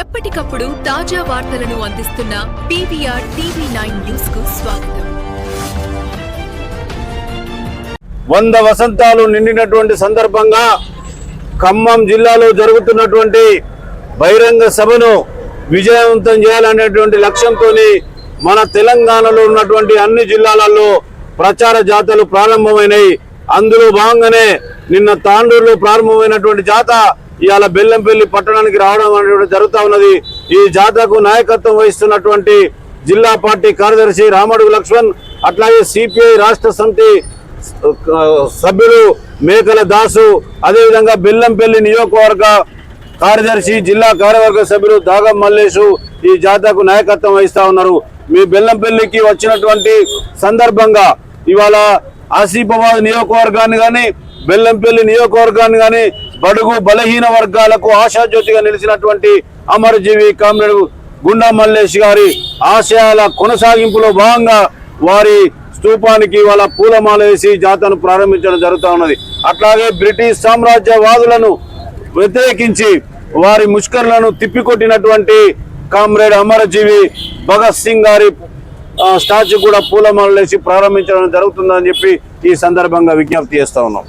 ఎప్పటికప్పుడు తాజా వార్తలను అందిస్తున్న PVR TV9 న్యూస్ కు స్వాగతం. 100 వసంతాలు నిండినటువంటి సందర్భంగా ఖమ్మం జిల్లాలో జరుగుతున్నటువంటి బహిరంగ సభను విజయవంతం చేయాలనేటువంటి లక్ష్యంతో మన తెలంగాణలో ఉన్నటువంటి అన్ని జిల్లాలలో ప్రచార జాతలు ప్రారంభమైనాయి. అందులో భాగంగానే నిన్న తాండూరులో ప్రారంభమైనటువంటి జాత ఇవాళ బెల్లంపల్లి పట్టణానికి రావడం అనేటువంటి జరుగుతూ ఉన్నది. ఈ జాతకు నాయకత్వం వహిస్తున్నటువంటి జిల్లా పార్టీ కార్యదర్శి రామడుగు లక్ష్మణ్, అట్లాగే సిపిఐ రాష్ట్ర సమితి సభ్యులు మేకల దాసు, అదేవిధంగా బెల్లంపల్లి నియోజకవర్గ కార్యదర్శి జిల్లా కార్యవర్గ సభ్యులు దాగం మల్లేషు ఈ జాతకు నాయకత్వం వహిస్తా ఉన్నారు. మీ బెల్లంపల్లికి వచ్చినటువంటి సందర్భంగా ఇవాళ ఆసిఫాబాద్ నియోజకవర్గాన్ని కానీ బెల్లంపల్లి నియోజకవర్గాన్ని కానీ బడుగు బలహీన వర్గాలకు ఆశాజ్యోతిగా నిలిచినటువంటి అమరజీవి కామ్రేడ్ గుండా మల్లేష్ గారి ఆశయాల కొనసాగింపులో భాగంగా వారి స్తూపానికి వాళ్ళ పూలమాల వేసి జాతను ప్రారంభించడం జరుగుతూ ఉన్నది. అట్లాగే బ్రిటిష్ సామ్రాజ్యవాదులను వ్యతిరేకించి వారి ముష్కర్లను తిప్పికొట్టినటువంటి కామ్రేడ్ అమరజీవి భగత్ సింగ్ గారి స్టాచ్యూ కూడా పూలమాల వేసి ప్రారంభించడం జరుగుతుందని చెప్పి ఈ సందర్భంగా విజ్ఞప్తి చేస్తా ఉన్నాం.